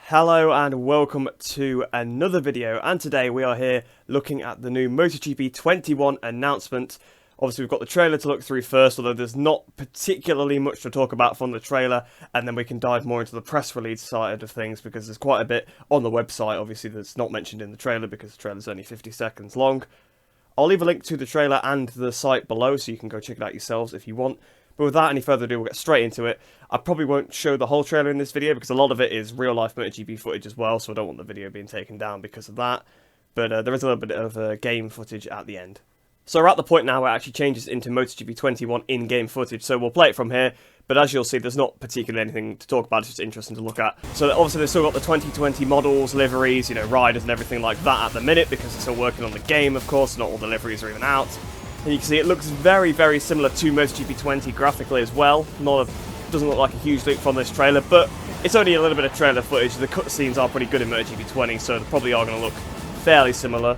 Hello and welcome to another video, and today we are here looking at the new MotoGP 21 announcement. Obviously we've got the trailer to look through first, although there's not particularly much to talk about from the trailer, and then we can dive more into the press release side of things because there's quite a bit on the website, obviously, that's not mentioned in the trailer because the trailer's only 50 seconds long. I'll leave a link to the trailer and the site below so you can go check it out yourselves if you want. But without any further ado, we'll get straight into it. I probably won't show the whole trailer in this video because a lot of it is real-life MotoGP footage as well, so I don't want the video being taken down because of that. But there is a little bit of game footage at the end. So we're at the point now where it actually changes into MotoGP 21 in-game footage, so we'll play it from here. But as you'll see, there's not particularly anything to talk about, it's just interesting to look at. So obviously they've still got the 2020 models, liveries, riders and everything like that at the minute because they're still working on the game, of course. Not all the liveries are even out. And you can see it looks very, very similar to MotoGP 20 graphically as well. Doesn't look like a huge leap from this trailer, but it's only a little bit of trailer footage. The cutscenes are pretty good in MotoGP 20, so they probably are going to look fairly similar.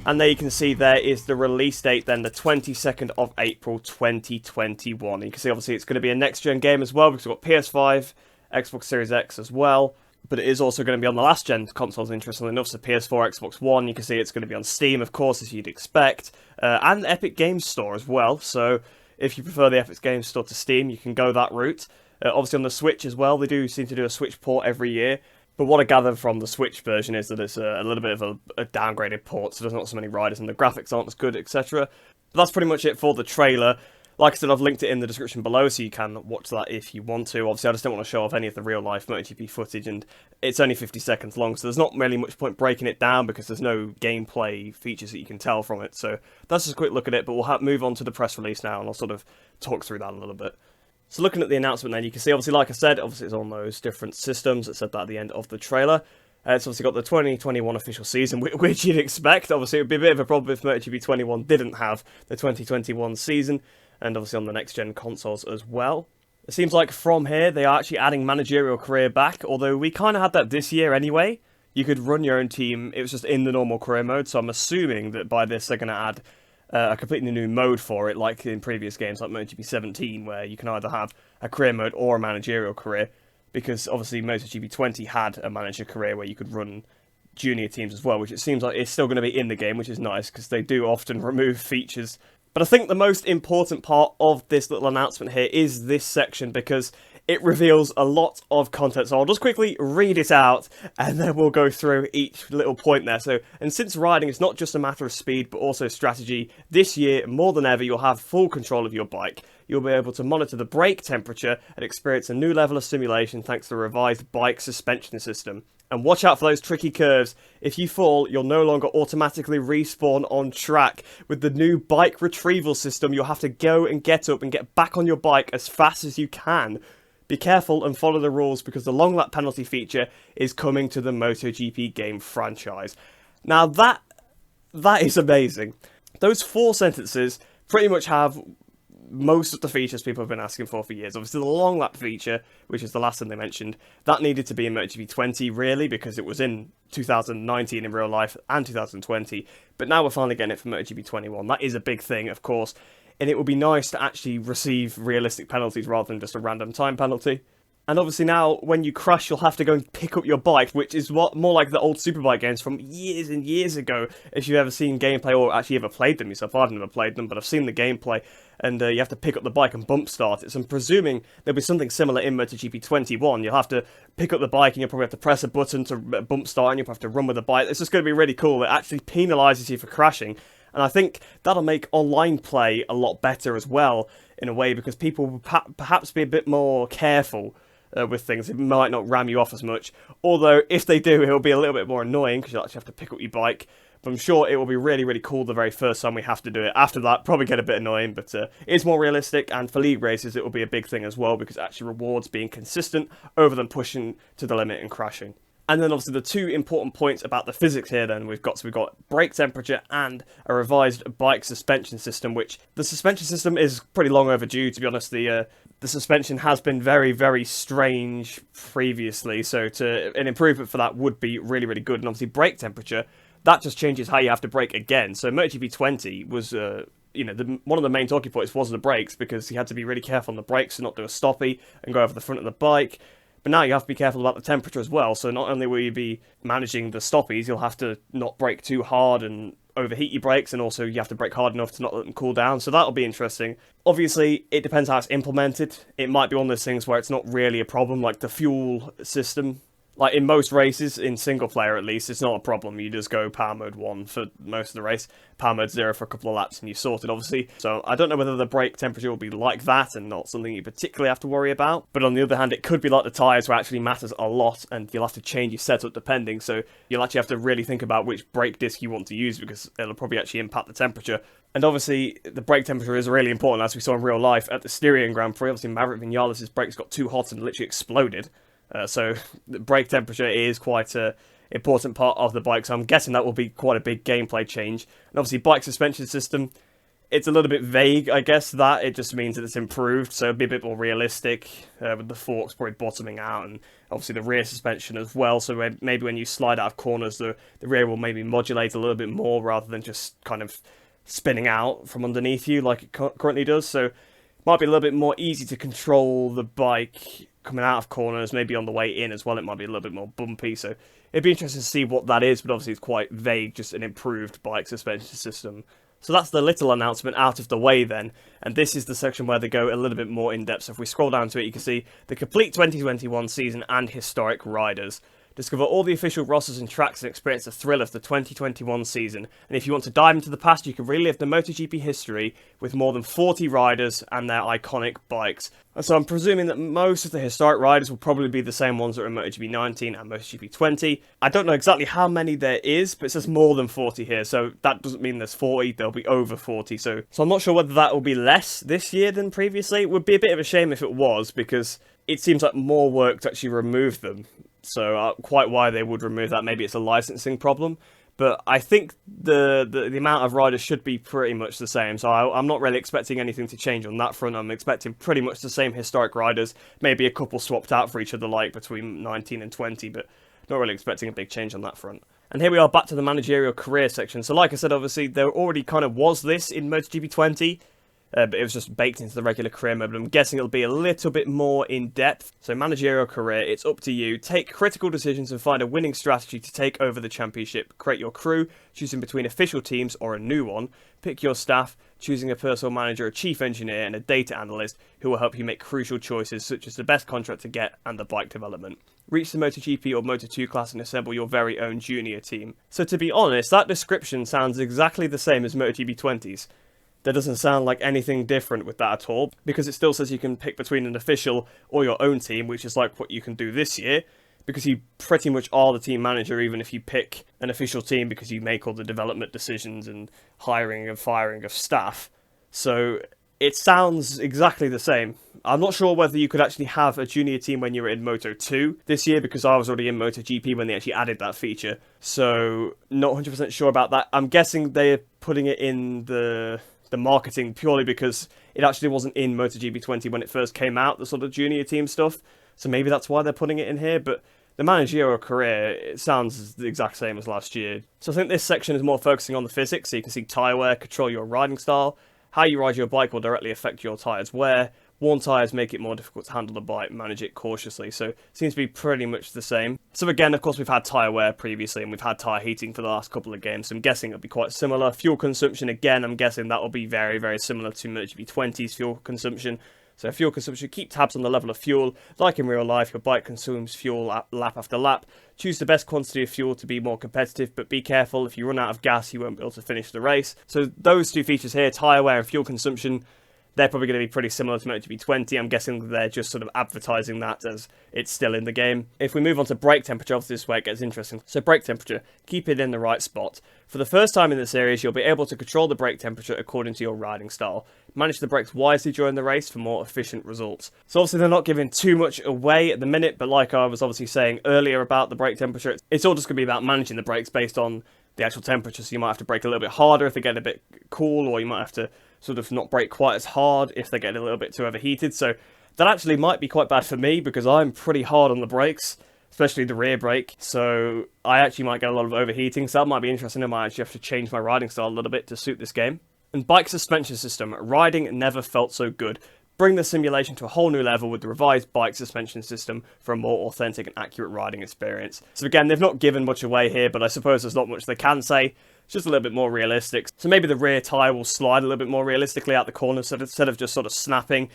And there you can see there is the release date then, the 22nd of April 2021. You can see obviously it's going to be a next-gen game as well because we've got PS5, Xbox Series X as well. But it is also going to be on the last-gen consoles, interestingly enough, so PS4, Xbox One. You can see it's going to be on Steam, of course, as you'd expect. And the Epic Games Store as well, so if you prefer the Epic Games Store to Steam, you can go that route. Obviously on the Switch as well, they do seem to do a Switch port every year. But what I gather from the Switch version is that it's a little bit of a downgraded port, so there's not so many riders and the graphics aren't as good, etc. But that's pretty much it for the trailer. Like I said, I've linked it in the description below, so you can watch that if you want to. Obviously, I just don't want to show off any of the real-life MotoGP footage, and it's only 50 seconds long, so there's not really much point breaking it down because there's no gameplay features that you can tell from it. So that's just a quick look at it, but we'll move on to the press release now, and I'll sort of talk through that a little bit. So looking at the announcement then, you can see, obviously, like I said, obviously it's on those different systems. It said that at the end of the trailer. It's obviously got the 2021 official season, which you'd expect. Obviously, it would be a bit of a problem if MotoGP 21 didn't have the 2021 season, and obviously on the next-gen consoles as well. It seems like from here, they are actually adding Managerial Career back, although we kind of had that this year anyway. You could run your own team, it was just in the normal career mode, so I'm assuming that by this they're going to add a completely new mode for it, like in previous games like MotoGP 17, where you can either have a career mode or a managerial career, because obviously MotoGP 20 had a manager career where you could run junior teams as well, which it seems like it's still going to be in the game, which is nice, because they do often remove features. But I think the most important part of this little announcement here is this section, because it reveals a lot of content. So I'll just quickly read it out, and then we'll go through each little point there. So, and since riding is not just a matter of speed, but also strategy, this year, more than ever, you'll have full control of your bike. You'll be able to monitor the brake temperature and experience a new level of simulation thanks to the revised bike suspension system. And watch out for those tricky curves. If you fall, you'll no longer automatically respawn on track. With the new bike retrieval system, you'll have to go and get up and get back on your bike as fast as you can. Be careful and follow the rules because the long lap penalty feature is coming to the MotoGP game franchise. Now that is amazing. Those 4 sentences pretty much have most of the features people have been asking for years. Obviously, the long lap feature, which is the last thing they mentioned, that needed to be in MotoGP 20, really, because it was in 2019 in real life and 2020. But now we're finally getting it for MotoGP 21. That is a big thing, of course, and it would be nice to actually receive realistic penalties rather than just a random time penalty. And obviously now, when you crash, you'll have to go and pick up your bike, which is more like the old Superbike games from years and years ago, if you've ever seen gameplay or actually ever played them yourself. I've never played them, but I've seen the gameplay, and you have to pick up the bike and bump start it. So I'm presuming there'll be something similar in MotoGP 21. You'll have to pick up the bike, and you'll probably have to press a button to bump start, and you'll have to run with the bike. It's just going to be really cool. It actually penalises you for crashing. And I think that'll make online play a lot better as well, in a way, because people will perhaps be a bit more careful with things. It might not ram you off as much. Although, if they do, it'll be a little bit more annoying, because you'll actually have to pick up your bike. But I'm sure it will be really, really cool the very first time we have to do it. After that, probably get a bit annoying, but it's more realistic, and for league races, it will be a big thing as well, because it actually rewards being consistent over than pushing to the limit and crashing. And then obviously the 2 important points about the physics here then we've got brake temperature and a revised bike suspension system, which the suspension system is pretty long overdue, to be honest. The suspension has been very, very strange previously, so an improvement for that would be really, really good. And obviously brake temperature, that just changes how you have to brake again. So MotoGP 20 was one of the main talking points was the brakes, because you had to be really careful on the brakes to not do a stoppie and go over the front of the bike. But now you have to be careful about the temperature as well, so not only will you be managing the stoppies, you'll have to not brake too hard and overheat your brakes, and also you have to brake hard enough to not let them cool down, so that'll be interesting. Obviously, it depends how it's implemented. It might be one of those things where it's not really a problem, like the fuel system. Like in most races, in single player at least, it's not a problem. You just go power mode 1 for most of the race, power mode 0 for a couple of laps, and you sort it, obviously. So I don't know whether the brake temperature will be like that and not something you particularly have to worry about. But on the other hand, it could be like the tyres, where it actually matters a lot, and you'll have to change your setup depending. So you'll actually have to really think about which brake disc you want to use, because it'll probably actually impact the temperature. And obviously, the brake temperature is really important, as we saw in real life at the Styrian Grand Prix. Obviously, Maverick Vinales' brakes got too hot and literally exploded. So the brake temperature is quite an important part of the bike, so I'm guessing that will be quite a big gameplay change. And obviously, bike suspension system, it's a little bit vague, I guess, that. It just means that it's improved, so it'll be a bit more realistic, with the forks probably bottoming out, and obviously the rear suspension as well, so maybe when you slide out of corners, the rear will maybe modulate a little bit more, rather than just kind of spinning out from underneath you like it currently does, so it might be a little bit more easy to control the bike coming out of corners, maybe on the way in as well. It might be a little bit more bumpy, so it'd be interesting to see what that is, but obviously it's quite vague, just an improved bike suspension system. So that's the little announcement out of the way then, and this is the section where they go a little bit more in depth. So if we scroll down to it, you can see the complete 2021 season and historic riders. Discover all the official rosters and tracks and experience the thrill of the 2021 season. And if you want to dive into the past, you can relive the MotoGP history with more than 40 riders and their iconic bikes. And so I'm presuming that most of the historic riders will probably be the same ones that are in MotoGP 19 and MotoGP 20. I don't know exactly how many there is, but it says more than 40 here, so that doesn't mean there's 40, there'll be over 40. So I'm not sure whether that will be less this year than previously. It would be a bit of a shame if it was, because it seems like more work to actually remove them. So quite why they would remove that, maybe it's a licensing problem. But I think the amount of riders should be pretty much the same. So I'm not really expecting anything to change on that front. I'm expecting pretty much the same historic riders, maybe a couple swapped out for each other, like between 19 and 20, but not really expecting a big change on that front. And here we are back to the managerial career section. So like I said, obviously, there already kind of was this in MotoGP 20. But it was just baked into the regular career mode, but I'm guessing it'll be a little bit more in-depth. So managerial career, it's up to you. Take critical decisions and find a winning strategy to take over the championship. Create your crew, choosing between official teams or a new one. Pick your staff, choosing a personal manager, a chief engineer and a data analyst who will help you make crucial choices such as the best contract to get and the bike development. Reach the MotoGP or Moto2 class and assemble your very own junior team. So to be honest, that description sounds exactly the same as MotoGP 20's. There doesn't sound like anything different with that at all, because it still says you can pick between an official or your own team, which is like what you can do this year, because you pretty much are the team manager even if you pick an official team, because you make all the development decisions and hiring and firing of staff. So it sounds exactly the same. I'm not sure whether you could actually have a junior team when you were in Moto 2 this year, because I was already in MotoGP when they actually added that feature. So not 100% sure about that. I'm guessing they're putting it in the marketing purely because it actually wasn't in MotoGP 20 when it first came out, the sort of junior team stuff. So maybe that's why they're putting it in here, but the managerial career, it sounds the exact same as last year. So I think this section is more focusing on the physics, so you can see tyre wear, control your riding style, how you ride your bike will directly affect your tyres wear, worn tyres make it more difficult to handle the bike, manage it cautiously, so it seems to be pretty much the same. So again, of course, we've had tyre wear previously, and we've had tyre heating for the last couple of games, so I'm guessing it'll be quite similar. Fuel consumption, again, I'm guessing that will be very, very similar to MotoGP 20's fuel consumption. So fuel consumption, keep tabs on the level of fuel. Like in real life, your bike consumes fuel lap after lap. Choose the best quantity of fuel to be more competitive, but be careful, if you run out of gas, you won't be able to finish the race. So those two features here, tyre wear and fuel consumption, they're probably going to be pretty similar to MotoGP 20. I'm guessing they're just sort of advertising that as it's still in the game. If we move on to brake temperature, obviously this is where it gets interesting. So brake temperature, keep it in the right spot. For the first time in the series, you'll be able to control the brake temperature according to your riding style. Manage the brakes wisely during the race for more efficient results. So obviously they're not giving too much away at the minute, but like I was obviously saying earlier about the brake temperature, it's all just going to be about managing the brakes based on the actual temperature. So you might have to brake a little bit harder if they get a bit cool, or you might have to sort of not brake quite as hard if they get a little bit too overheated. So that actually might be quite bad for me, because I'm pretty hard on the brakes, especially the rear brake. So I actually might get a lot of overheating, so that might be interesting. I might actually have to change my riding style a little bit to suit this game. And bike suspension system, riding never felt so good. bring the simulation to a whole new level with the revised bike suspension system for a more authentic and accurate riding experience. So again, they've not given much away here, but I suppose there's not much they can say. It's just a little bit more realistic. So maybe the rear tyre will slide a little bit more realistically out the corner, so instead of just sort of snapping,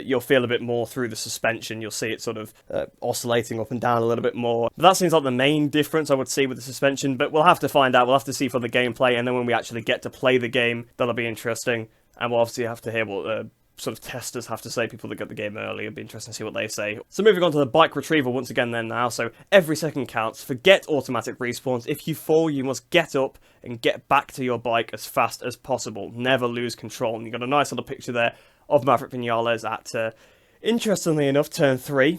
you'll feel a bit more through the suspension. You'll see it sort of oscillating up and down a little bit more. But that seems like the main difference I would see with the suspension, but we'll have to find out. We'll have to see for the gameplay, and then when we actually get to play the game, that'll be interesting. And we'll obviously have to hear what sort of testers have to say, people that get the game early. It'll be interesting to see what they say. So moving on to the bike retrieval once again then now. So every second counts. Forget automatic respawns. If you fall, you must get up and get back to your bike as fast as possible. Never lose control. And you've got a nice little picture there of Maverick Vinales at, interestingly enough, turn 3,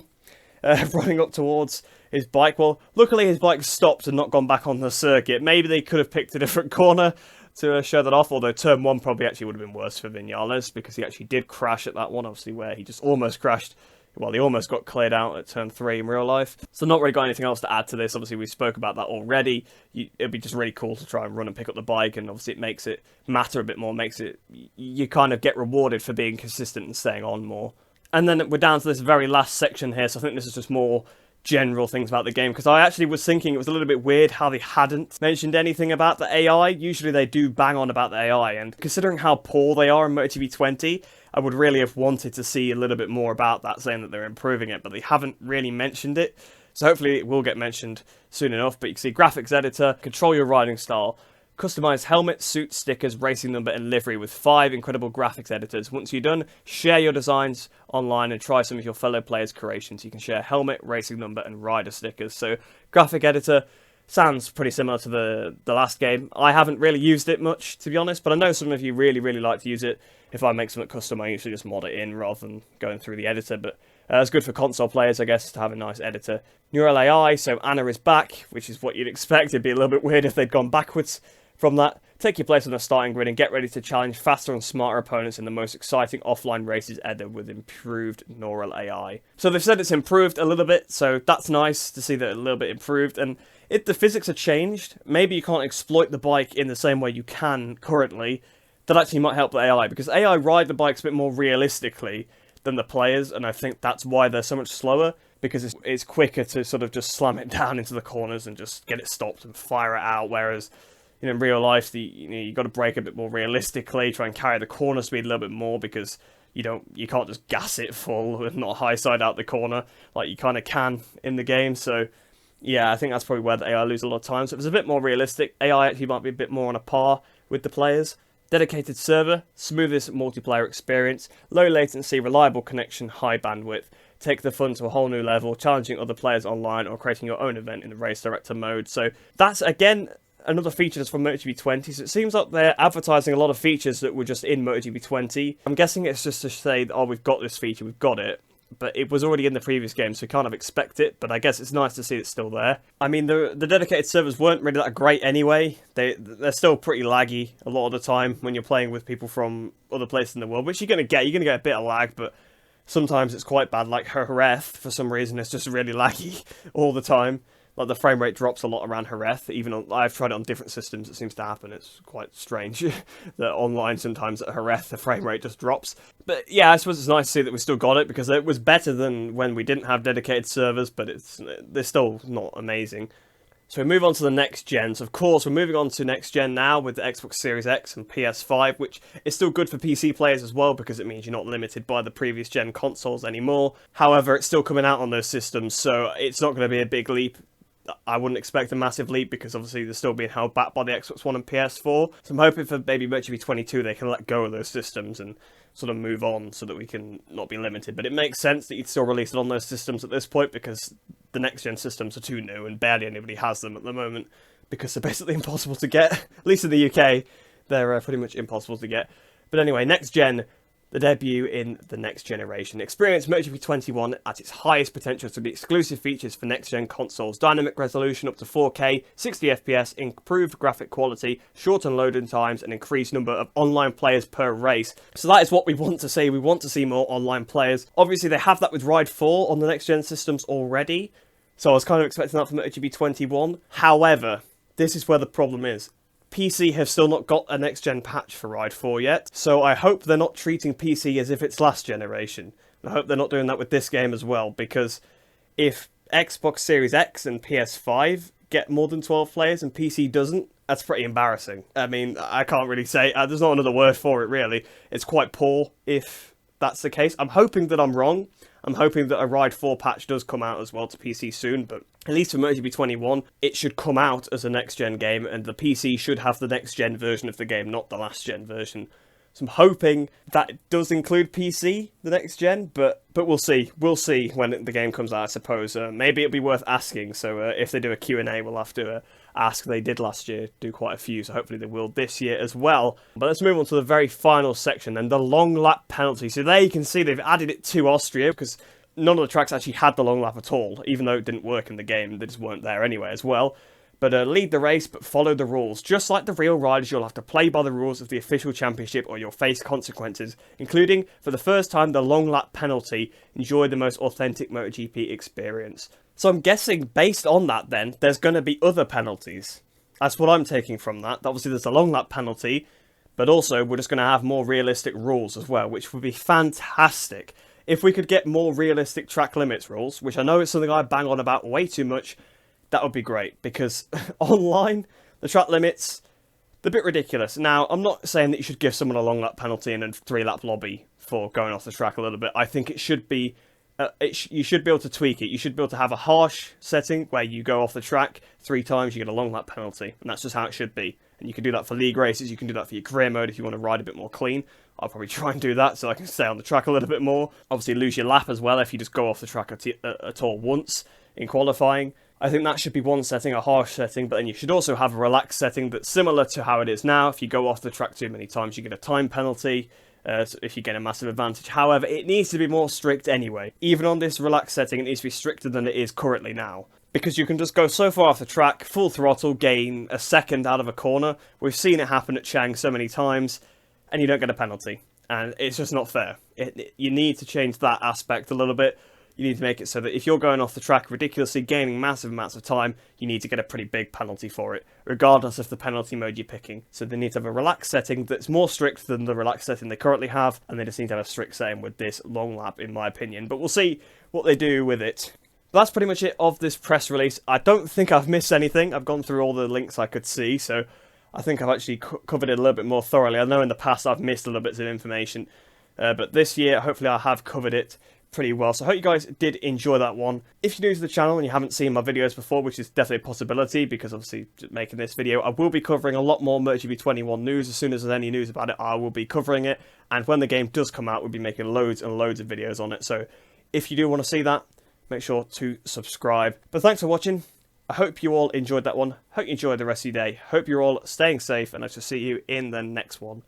running up towards his bike. Well, luckily his bike stopped and not gone back on the circuit. Maybe they could have picked a different corner to show that off, although turn 1 probably actually would have been worse for Vinales, because he actually did crash at that one, obviously, where he just almost crashed. Well, he almost got cleared out at turn 3 in real life. So not really got anything else to add to this. Obviously, we spoke about that already. It'd be just really cool to try and run and pick up the bike, and obviously it makes it matter a bit more, makes it, you kind of get rewarded for being consistent and staying on more. And then we're down to this very last section here, so I think this is just more general things about the game, because I actually was thinking it was a little bit weird how they hadn't mentioned anything about the AI. Usually they do bang on about the AI, and considering how poor they are in MotoGP 20, I would really have wanted to see a little bit more about that, saying that they're improving it, but they haven't really mentioned it. So hopefully it will get mentioned soon enough. But you can see graphics editor, control your riding style, customize helmet, suit, stickers, racing number, and livery with 5 incredible graphics editors. Once you're done, share your designs online and try some of your fellow players' creations. You can share helmet, racing number, and rider stickers. So, graphic editor sounds pretty similar to the last game. I haven't really used it much, to be honest, but I know some of you really, really like to use it. If I make something custom, I usually just mod it in rather than going through the editor, but it's good for console players, I guess, to have a nice editor. Neural AI, so Anna is back, which is what you'd expect. It'd be a little bit weird if they'd gone backwards from that. Take your place on the starting grid and get ready to challenge faster and smarter opponents in the most exciting offline races ever with improved neural AI. So they've said it's improved a little bit, so that's nice to see that a little bit improved. And if the physics are changed, maybe you can't exploit the bike in the same way you can currently. That actually might help the AI, because AI ride the bikes a bit more realistically than the players, and I think that's why they're so much slower, because it's quicker to sort of just slam it down into the corners and just get it stopped and fire it out, whereas in real life, you got to brake a bit more realistically, try and carry the corner speed a little bit more, because you can't just gas it full and not high side out the corner like you kind of can in the game. So yeah, I think that's probably where the AI lose a lot of time. So if it's a bit more realistic, AI actually might be a bit more on a par with the players. Dedicated server, smoothest multiplayer experience, low latency, reliable connection, high bandwidth. Take the fun to a whole new level, challenging other players online or creating your own event in the race director mode. So that's, again, another feature that's from MotoGP 20, so it seems like they're advertising a lot of features that were just in MotoGP 20. I'm guessing it's just to say, oh, we've got this feature, we've got it, but it was already in the previous game, so we kind of expect it, but I guess it's nice to see it's still there. I mean, the dedicated servers weren't really that great anyway. They're still pretty laggy a lot of the time when you're playing with people from other places in the world, which you're going to get a bit of lag, but sometimes it's quite bad, like Jerez, for some reason, it's just really laggy all the time. Like, the frame rate drops a lot around Jerez. Even I've tried it on different systems, it seems to happen. It's quite strange that online sometimes at Jerez the frame rate just drops. But yeah, I suppose it's nice to see that we still got it, because it was better than when we didn't have dedicated servers, but they're still not amazing. So we move on to the next gen. So of course, we're moving on to next gen now with the Xbox Series X and PS5, which is still good for PC players as well, because it means you're not limited by the previous gen consoles anymore. However, it's still coming out on those systems, so it's not going to be a big leap. I wouldn't expect a massive leap, because obviously they're still being held back by the Xbox One and PS4. So I'm hoping for maybe MotoGP 22 they can let go of those systems and sort of move on so that we can not be limited. But it makes sense that you'd still release it on those systems at this point, because the next-gen systems are too new and barely anybody has them at the moment, because they're basically impossible to get. At least in the UK, they're pretty much impossible to get. But anyway, next-gen, the debut in the next generation. Experience MotoGP 21 at its highest potential to the exclusive features for next-gen consoles. Dynamic resolution up to 4K, 60 FPS, improved graphic quality, shortened loading times, and increased number of online players per race. So that is what we want to see. We want to see more online players. Obviously, they have that with Ride 4 on the next-gen systems already, so I was kind of expecting that for MotoGP 21. However, this is where the problem is. PC have still not got a next-gen patch for Ride 4 yet, so I hope they're not treating PC as if it's last generation. I hope they're not doing that with this game as well, because if Xbox Series X and PS5 get more than 12 players and PC doesn't, that's pretty embarrassing. I mean, I can't really say, there's not another word for it really. It's quite poor if that's the case. I'm hoping that I'm wrong. I'm hoping that a Ride 4 patch does come out as well to PC soon, but at least for MotoGP 21, it should come out as a next-gen game, and the PC should have the next-gen version of the game, not the last-gen version. So I'm hoping that it does include PC, the next-gen, but we'll see. We'll see when the game comes out, I suppose. Maybe it'll be worth asking, so if they do a Q&A, we'll have to ask. They did last year do quite a few, so hopefully they will this year as well. But let's move on to the very final section then, the long lap penalty. So there you can see they've added it to Austria, because none of the tracks actually had the long lap at all, even though it didn't work in the game. They just weren't there anyway as well. But lead the race, but follow the rules. Just like the real riders, you'll have to play by the rules of the official championship or you'll face consequences, including, for the first time, the long lap penalty. Enjoy the most authentic MotoGP experience. So I'm guessing, based on that then, there's going to be other penalties. That's what I'm taking from that. Obviously there's a long lap penalty, but also we're just going to have more realistic rules as well, which would be fantastic. If we could get more realistic track limits rules, which I know is something I bang on about way too much, that would be great, because online, the track limits, they're a bit ridiculous. Now, I'm not saying that you should give someone a long lap penalty and a 3-lap lobby for going off the track a little bit. I think it should be, you should be able to tweak it. You should be able to have a harsh setting where you go off the track 3 times, you get a long lap penalty, and that's just how it should be. And you can do that for league races, you can do that for your career mode if you want to ride a bit more clean. I'll probably try and do that so I can stay on the track a little bit more. Obviously lose your lap as well if you just go off the track at all once in qualifying. I think that should be one setting, a harsh setting, but then you should also have a relaxed setting that's similar to how it is now. If you go off the track too many times, you get a time penalty, so if you get a massive advantage. However, it needs to be more strict anyway. Even on this relaxed setting, it needs to be stricter than it is currently now. Because you can just go so far off the track, full throttle, gain a second out of a corner. We've seen it happen at Chang so many times, and you don't get a penalty. And it's just not fair. You need to change that aspect a little bit. You need to make it so that if you're going off the track ridiculously, gaining massive amounts of time, you need to get a pretty big penalty for it, regardless of the penalty mode you're picking. So they need to have a relaxed setting that's more strict than the relaxed setting they currently have, and they just need to have a strict setting with this long lap, in my opinion. But we'll see what they do with it. But that's pretty much it of this press release. I don't think I've missed anything. I've gone through all the links I could see, so I think I've actually covered it a little bit more thoroughly. I know in the past I've missed a little bits of information, but this year, hopefully I have covered it pretty well. So I hope you guys did enjoy that one. If you're new to the channel and you haven't seen my videos before, which is definitely a possibility, because obviously making this video, I will be covering a lot more MotoGP 21 news. As soon as there's any news about it, I will be covering it. And when the game does come out, we'll be making loads and loads of videos on it. So if you do want to see that, make sure to subscribe. But thanks for watching. I hope you all enjoyed that one. Hope you enjoyed the rest of your day. Hope you're all staying safe, and I shall see you in the next one.